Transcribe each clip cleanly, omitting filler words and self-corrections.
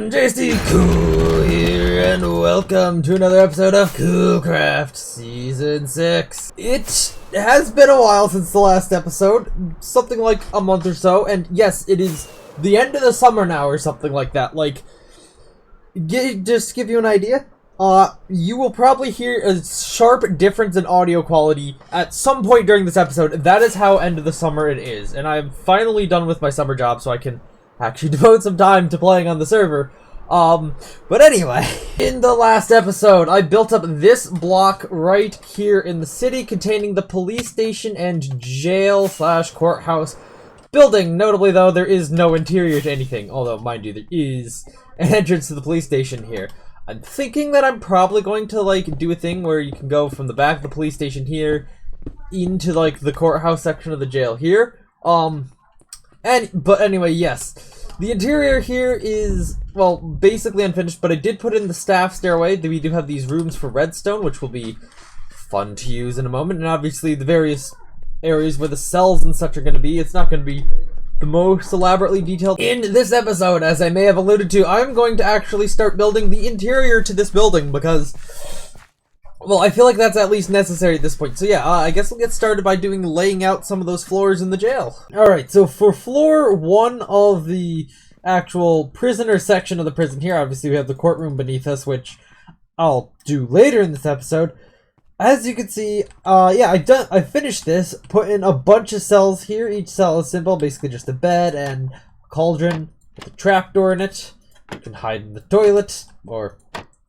everyone, JC Cool here, and welcome to another episode of Coolcraft Season 6. It has been a while since the last episode, something like a month or so, and yes, it is the end of the summer now or something like that. Just to give you an idea, you will probably hear a sharp difference in audio quality at some point during this episode. That is how end of the summer it is, and I'm finally done with my summer job, so I can actually devote some time to playing on the server. But anyway, in the last episode, I built up this block right here in the city containing the police station and jail / courthouse building. Notably though, there is no interior to anything, although mind you, there is an entrance to the police station here. I'm thinking that I'm probably going to do a thing where you can go from the back of the police station here into the courthouse section of the jail here. But anyway, yes. The interior here is, well, basically unfinished, but I did put in the staff stairway. We do have these rooms for redstone, which will be fun to use in a moment, and obviously the various areas where the cells and such are going to be. It's not going to be the most elaborately detailed. In this episode, as I may have alluded to, I'm going to actually start building the interior to this building because, well, I feel like that's at least necessary at this point. So yeah, I guess we'll get started by laying out some of those floors in the jail. Alright, so for floor 1 of the actual prisoner section of the prison here, obviously we have the courtroom beneath us, which I'll do later in this episode. As you can see, I finished this, put in a bunch of cells here. Each cell is simple, basically just a bed and a cauldron with a trapdoor in it. You can hide in the toilet, or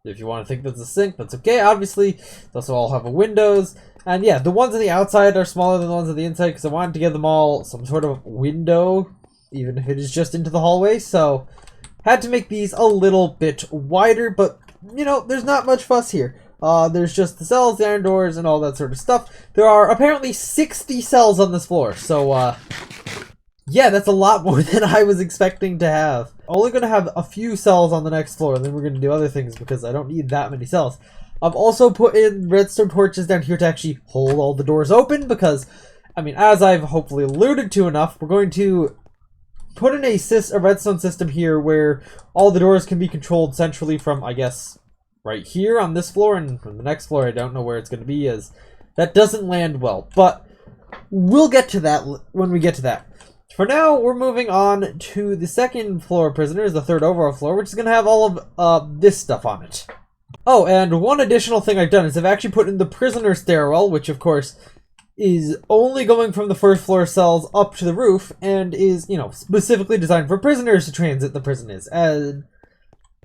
if you want to think that's a sink, that's okay. Obviously, they also all have windows. And yeah, the ones on the outside are smaller than the ones on the inside because I wanted to give them all some sort of window, even if it is just into the hallway. So, had to make these a little bit wider, but, you know, there's not much fuss here. There's just the cells, the iron doors, and all that sort of stuff. There are apparently 60 cells on this floor, so, yeah, that's a lot more than I was expecting to have. Only going to have a few cells on the next floor, and then we're going to do other things because I don't need that many cells. I've also put in redstone torches down here to actually hold all the doors open because, I mean, as I've hopefully alluded to enough, we're going to put in a redstone system here where all the doors can be controlled centrally from, I guess, right here on this floor, and from the next floor I don't know where it's going to be, as that doesn't land well. But we'll get to that when we get to that. For now, we're moving on to the second floor of prisoners, the third overall floor, which is going to have all of this stuff on it. Oh, and one additional thing I've done is I've actually put in the prisoner stairwell, which of course is only going from the first floor cells up to the roof, and is, you know, specifically designed for prisoners to transit the prison is.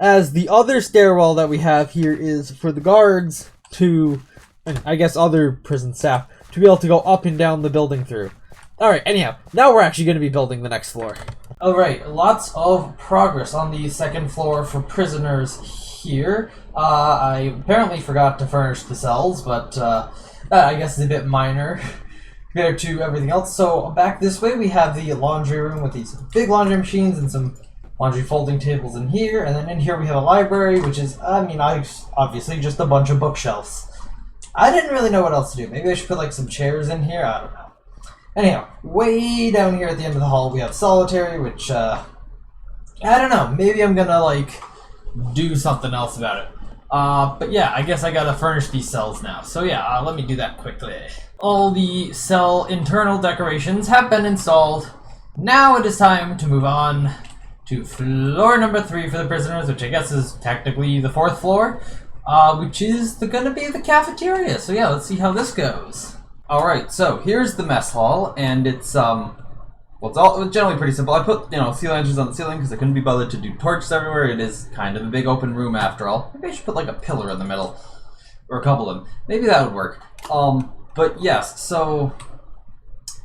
As the other stairwell that we have here is for the guards to, and I guess other prison staff, to be able to go up and down the building through. Alright, anyhow, now we're actually going to be building the next floor. Alright, lots of progress on the second floor for prisoners here. I apparently forgot to furnish the cells, but I guess it's a bit minor compared to everything else. So back this way we have the laundry room with these big laundry machines and some laundry folding tables in here, and then in here we have a library, which is, obviously just a bunch of bookshelves. I didn't really know what else to do. Maybe I should put some chairs in here, I don't know. Anyhow, way down here at the end of the hall we have solitary, which, I don't know, maybe I'm gonna, do something else about it. But yeah, I guess I gotta furnish these cells now. So yeah, let me do that quickly. All the cell internal decorations have been installed. Now it is time to move on to floor number 3 for the prisoners, which I guess is technically the 4th floor, which is gonna be the cafeteria. So yeah, let's see how this goes. Alright, so here's the mess hall, and it's, it's generally pretty simple. I put, sea lanterns on the ceiling because I couldn't be bothered to do torches everywhere. It is kind of a big open room after all. Maybe I should put a pillar in the middle, or a couple of them. Maybe that would work. But yes, so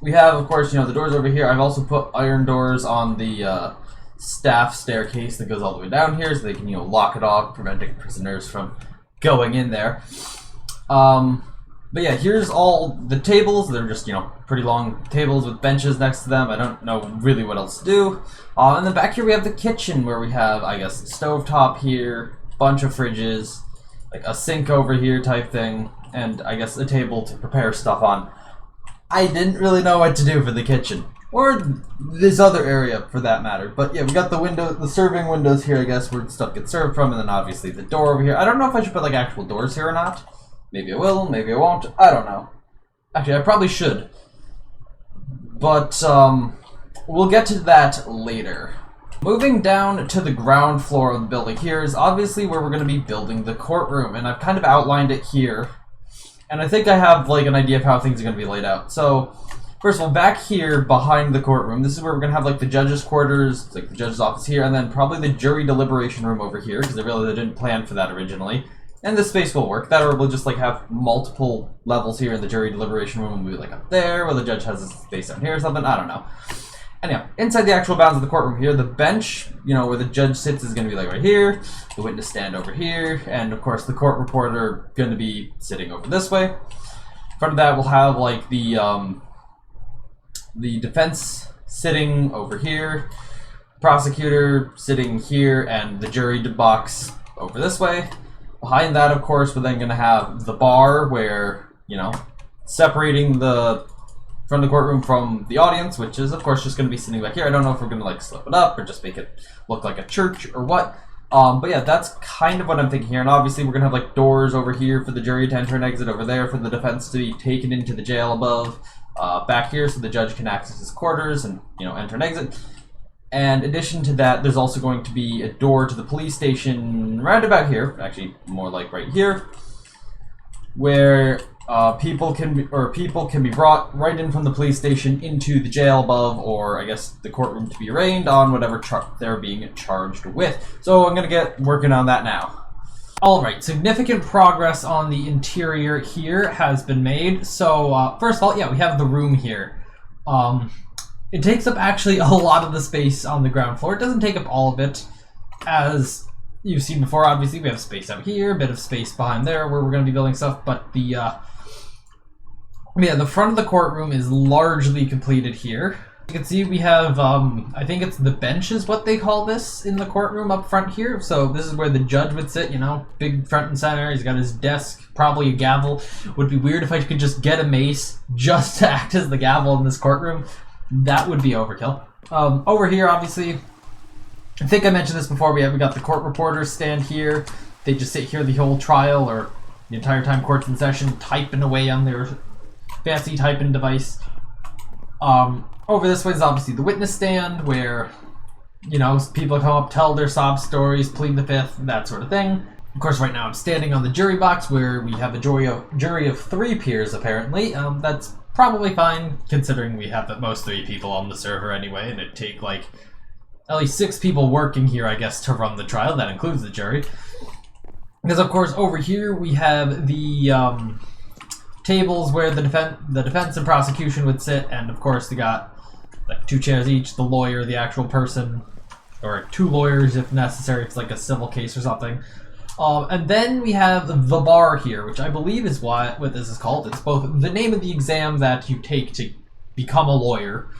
we have, of course, the doors over here. I've also put iron doors on the, staff staircase that goes all the way down here so they can, lock it off, preventing prisoners from going in there. But yeah, here's all the tables. They're just, pretty long tables with benches next to them. I don't know really what else to do. And then back here we have the kitchen where we have, I guess, stovetop here, bunch of fridges, a sink over here type thing, and I guess a table to prepare stuff on. I didn't really know what to do for the kitchen. Or this other area, for that matter. But yeah, we got the serving windows here, I guess, where stuff gets served from, and then obviously the door over here. I don't know if I should put, like, actual doors here or not. Maybe I will, maybe I won't. I don't know. Actually, I probably should. But, we'll get to that later. Moving down to the ground floor of the building here is obviously where we're going to be building the courtroom, and I've kind of outlined it here. And I think I have, like, an idea of how things are going to be laid out. So, first of all, back here behind the courtroom, this is where we're going to have, like, the judge's quarters, like the judge's office here, and then probably the jury deliberation room over here, because they didn't plan for that originally. And this space will work. That, or we'll just, like, have multiple levels here, and the jury deliberation room will be, like, up there, where the judge has his space down here or something. I don't know. Anyhow, inside the actual bounds of the courtroom here, the bench, you know, where the judge sits is going to be, like, right here, the witness stand over here, and, of course, the court reporter going to be sitting over this way. In front of that, we'll have, like, the defense sitting over here, prosecutor sitting here, and the jury box over this way. Behind that, of course, we're then going to have the bar where, you know, separating the front of the courtroom from the audience, which is, of course, just going to be sitting back here. I don't know if we're going to, like, slip it up or just make it look like a church or what. But yeah, that's kind of what I'm thinking here. And obviously, we're going to have, like, doors over here for the jury to enter and exit, over there for the defense to be taken into the jail above. Back here so the judge can access his quarters and, you know, enter and exit. And in addition to that, there's also going to be a door to the police station right about here, actually more like right here, where people can be brought right in from the police station into the jail above, or I guess the courtroom, to be arraigned on whatever they're being charged with. So I'm going to get working on that now. Alright, significant progress on the interior here has been made. So, first of all, yeah, we have the room here. It takes up actually a lot of the space on the ground floor. It doesn't take up all of it. As you've seen before, obviously, we have space out here, a bit of space behind there where we're going to be building stuff, but the front of the courtroom is largely completed here. You can see we have, I think it's the bench is what they call this in the courtroom up front here. So this is where the judge would sit, you know, big front and center. He's got his desk, probably a gavel. Would be weird if I could just get a mace just to act as the gavel in this courtroom. That would be overkill. Over here, obviously, I think I mentioned this before, we got the court reporters stand here. They just sit here the whole trial or the entire time court's in session, typing away on their fancy typing device. Over this way is obviously the witness stand, where, you know, people come up, tell their sob stories, plead the fifth, that sort of thing. Of course, right now I'm standing on the jury box, where we have a jury of 3 peers, apparently. That's probably fine, considering we have at most 3 people on the server anyway, and it'd take, like, at least 6 people working here, I guess, to run the trial. That includes the jury. Because, of course, over here we have the tables where the defense and prosecution would sit, and, of course, they got, like, 2 chairs each, the lawyer, the actual person, or 2 lawyers if necessary, if it's like a civil case or something. And then we have the bar here, which I believe is what this is called. It's both the name of the exam that you take to become a lawyer,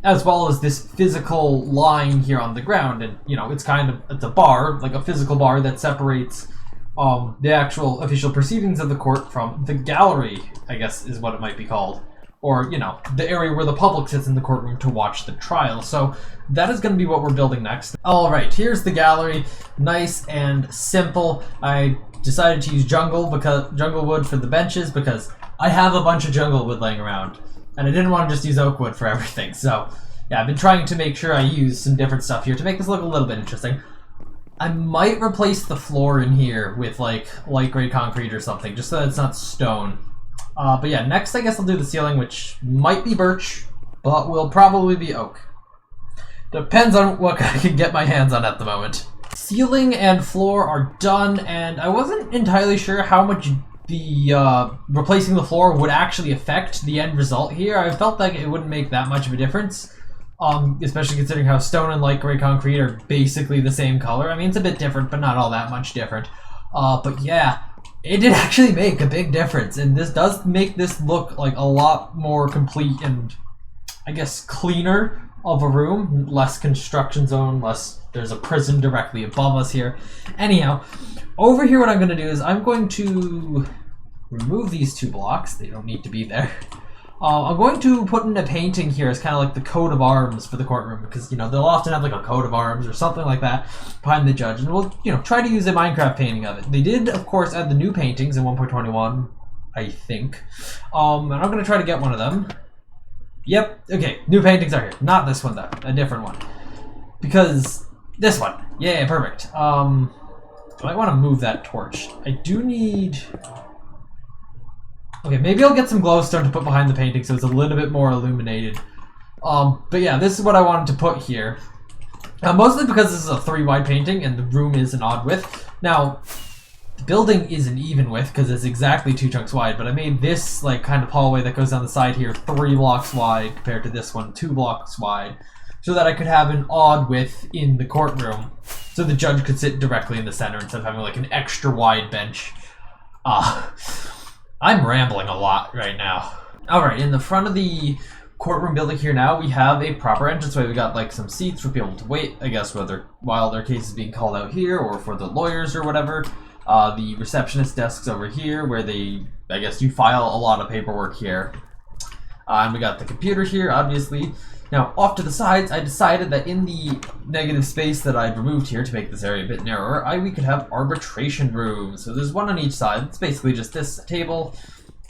as well as this physical line here on the ground. And, you know, it's a bar, like a physical bar that separates the actual official proceedings of the court from the gallery, I guess is what it might be called. Or, you know, the area where the public sits in the courtroom to watch the trial. So that is going to be what we're building next. Alright, here's the gallery. Nice and simple. I decided to use jungle wood for the benches because I have a bunch of jungle wood laying around. And I didn't want to just use oak wood for everything. So, yeah, I've been trying to make sure I use some different stuff here to make this look a little bit interesting. I might replace the floor in here with, like, light gray concrete or something, just so that it's not stone. But yeah, next I guess I'll do the ceiling, which might be birch, but will probably be oak. Depends on what I can get my hands on at the moment. Ceiling and floor are done, and I wasn't entirely sure how much the replacing the floor would actually affect the end result here. I felt like it wouldn't make that much of a difference, especially considering how stone and light gray concrete are basically the same color. I mean, it's a bit different, but not all that much different. But yeah, it did actually make a big difference, and this does make this look like a lot more complete and, I guess, cleaner of a room. Less construction zone, less there's a prison directly above us here. Anyhow, over here what I'm going to do is I'm going to remove these 2 blocks. They don't need to be there. I'm going to put in a painting here as kind of like the coat of arms for the courtroom, because, you know, they'll often have like a coat of arms or something like that behind the judge, and we'll, you know, try to use a Minecraft painting of it. They did, of course, add the new paintings in 1.21, I think. And I'm going to try to get one of them. Yep, okay, new paintings are here. Not this one, though. A different one. Because this one. Yeah, perfect. I might want to move that torch. I do need... Okay, maybe I'll get some glowstone to put behind the painting so it's a little bit more illuminated. But yeah, this is what I wanted to put here. Mostly because this is a 3-wide painting and the room is an odd width. Now, the building is an even width because it's exactly 2 chunks wide, but I made this like kind of hallway that goes down the side here 3 blocks wide compared to this one 2 blocks wide, so that I could have an odd width in the courtroom so the judge could sit directly in the center instead of having like an extra wide bench. I'm rambling a lot right now. Alright, in the front of the courtroom building here now, we have a proper entranceway. We got like some seats for people to wait, I guess, whether while their case is being called out here or for the lawyers or whatever. The receptionist desk's over here where they, I guess, you file a lot of paperwork here. And we got the computer here, obviously. Now, off to the sides, I decided that in the negative space that I've removed here to make this area a bit narrower, we could have arbitration rooms. So there's one on each side. It's basically just this table,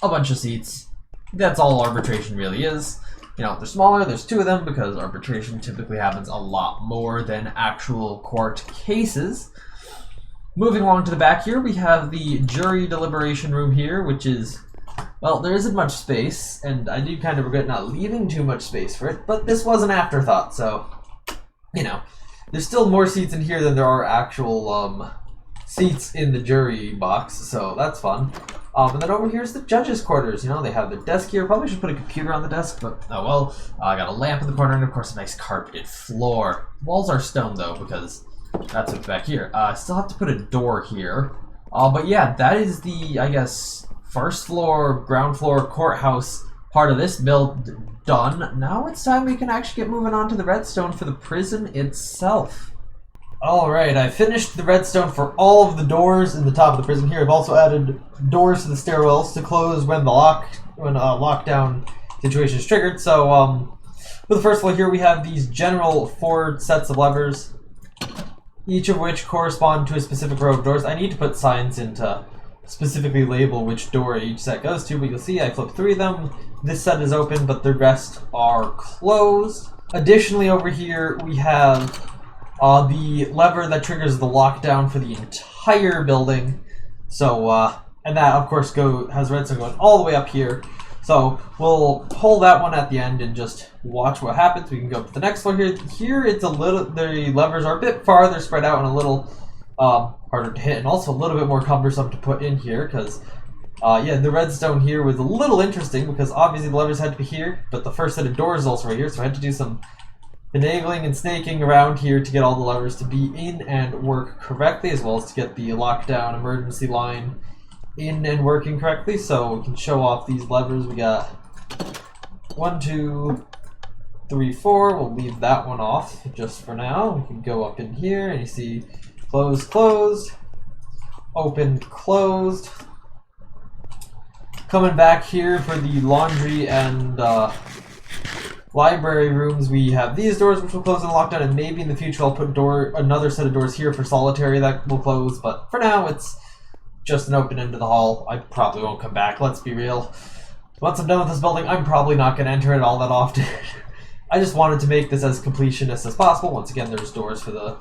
a bunch of seats. That's all arbitration really is. You know, they're smaller, there's 2 of them because arbitration typically happens a lot more than actual court cases. Moving along to the back here, we have the jury deliberation room here, which is... Well, there isn't much space, and I do kind of regret not leaving too much space for it, but this was an afterthought, so, you know, there's still more seats in here than there are actual seats in the jury box, so that's fun. And then over here's the judges' quarters. You know, they have their desk here. Probably should put a computer on the desk, but oh well. I got a lamp in the corner, and of course a nice carpeted floor. Walls are stone, though, because that's what's back here. I still have to put a door here. But yeah, that is the, I guess... first floor, ground floor, courthouse part of this build done. Now it's time we can actually get moving on to the redstone for the prison itself. Alright, I finished the redstone for all of the doors in the top of the prison here. I've also added doors to the stairwells to close when the lockdown situation is triggered. So for the first floor here we have these general 4 sets of levers, each of which correspond to a specific row of doors. I need to put signs in to specifically label which door each set goes to, but you'll see I flipped 3 of them. This set is open, but the rest are closed. Additionally, over here we have the lever that triggers the lockdown for the entire building. So, and that of course has redstone going all the way up here. So we'll pull that one at the end and just watch what happens. We can go to the next floor here. Here it's a little, the levers are a bit farther spread out and a little harder to hit, and also a little bit more cumbersome to put in here because, yeah, the redstone here was a little interesting because obviously the levers had to be here, but the first set of doors is also right here, so I had to do some finagling and snaking around here to get all the levers to be in and work correctly, as well as to get the lockdown emergency line in and working correctly. So we can show off these levers. We got 1, 2, 3, 4. We'll leave that one off just for now. We can go up in here and you see closed, closed, open, closed. Coming back here for the laundry and library rooms, we have these doors which will close and lock down, and maybe in the future I'll put another set of doors here for solitary that will close, but for now it's just an open end to the hall. I probably won't come back, let's be real. Once I'm done with this building, I'm probably not going to enter it all that often. I just wanted to make this as completionist as possible. Once again, there's doors for the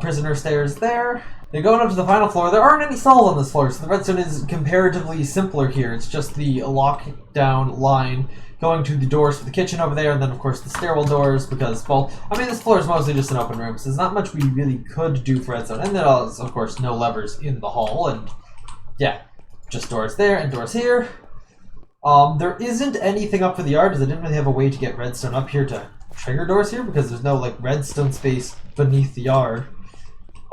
prisoner stairs there. Then going up to the final floor, there aren't any stalls on this floor, so the redstone is comparatively simpler here. It's just the lockdown line going to the doors for the kitchen over there, and then of course the stairwell doors, because, well, I mean, this floor is mostly just an open room, so there's not much we really could do for redstone. And then there's, of course, no levers in the hall, and yeah, just doors there and doors here. There isn't anything up for the yard, because I didn't really have a way to get redstone up here to trigger doors here, because there's no, like, redstone space beneath the yard.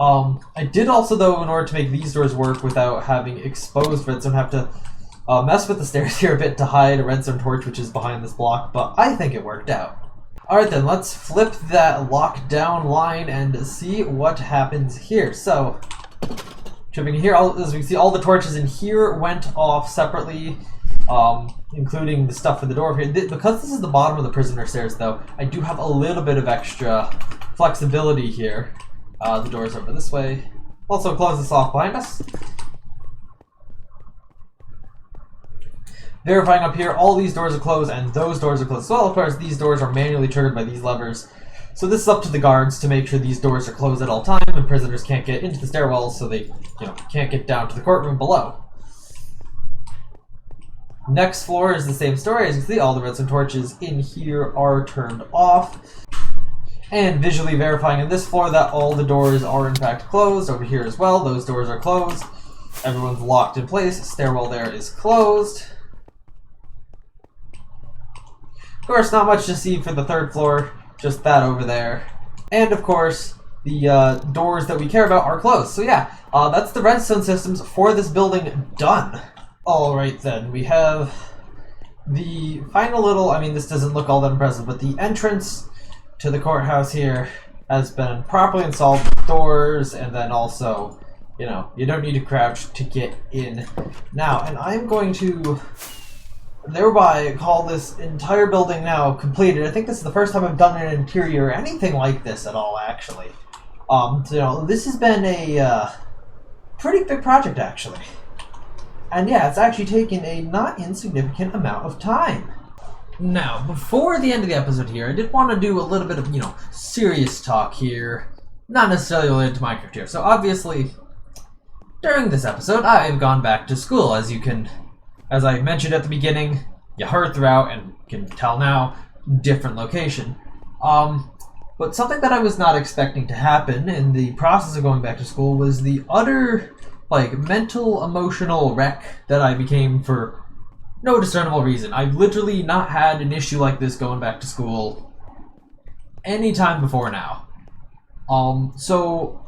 I did also, though, in order to make these doors work without having exposed redstone, have to mess with the stairs here a bit to hide a redstone torch, which is behind this block, but I think it worked out. Alright then, let's flip that lockdown line and see what happens here. So, jumping in here, as we can see, all the torches in here went off separately. including the stuff for the door here. Because this is the bottom of the prisoner stairs, though, I do have a little bit of extra flexibility here. The door's over this way. Also, close this off behind us. Verifying up here, all these doors are closed, and those doors are closed as well. Of course, these doors are manually triggered by these levers. So this is up to the guards to make sure these doors are closed at all time, and prisoners can't get into the stairwells, so they, can't get down to the courtroom below. Next floor is the same story. As you can see, all the redstone torches in here are turned off. And visually verifying in this floor that all the doors are in fact closed. Over here as well, those doors are closed. Everyone's locked in place. Stairwell there is closed. Of course, not much to see for the third floor, just that over there. And of course, the doors that we care about are closed. So yeah, that's the redstone systems for this building done. Alright then, we have the final little, this doesn't look all that impressive, but the entrance to the courthouse here has been properly installed with doors, and then also, you don't need to crouch to get in now. And I'm going to thereby call this entire building now completed. I think this is the first time I've done an interior or anything like this at all, actually. This has been a pretty big project, actually. And yeah, it's actually taken a not insignificant amount of time. Now, before the end of the episode here, I did want to do a little bit of, serious talk here. Not necessarily related to Minecraft here. So obviously, during this episode, I've gone back to school. As I mentioned at the beginning, you heard throughout and can tell now, different location. But something that I was not expecting to happen in the process of going back to school was the utter mental, emotional wreck that I became for no discernible reason. I've literally not had an issue like this going back to school any time before now. So,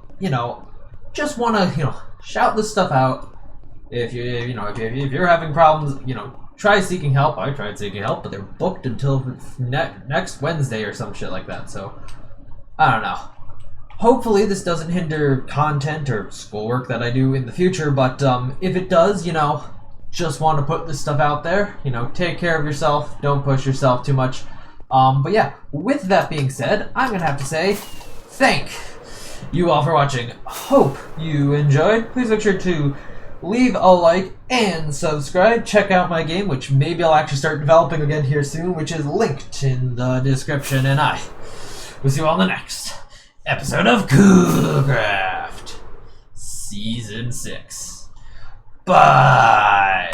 just want to, shout this stuff out. If you're having problems, try seeking help. I tried seeking help, but they're booked until next Wednesday or some shit like that. So, I don't know. Hopefully this doesn't hinder content or schoolwork that I do in the future, but if it does, just want to put this stuff out there. Take care of yourself, don't push yourself too much. But yeah, with that being said, I'm going to have to say thank you all for watching. Hope you enjoyed. Please make sure to leave a like and subscribe. Check out my game, which maybe I'll actually start developing again here soon, which is linked in the description, and I will see you all in the next episode of Coolcraft Season 6. Bye!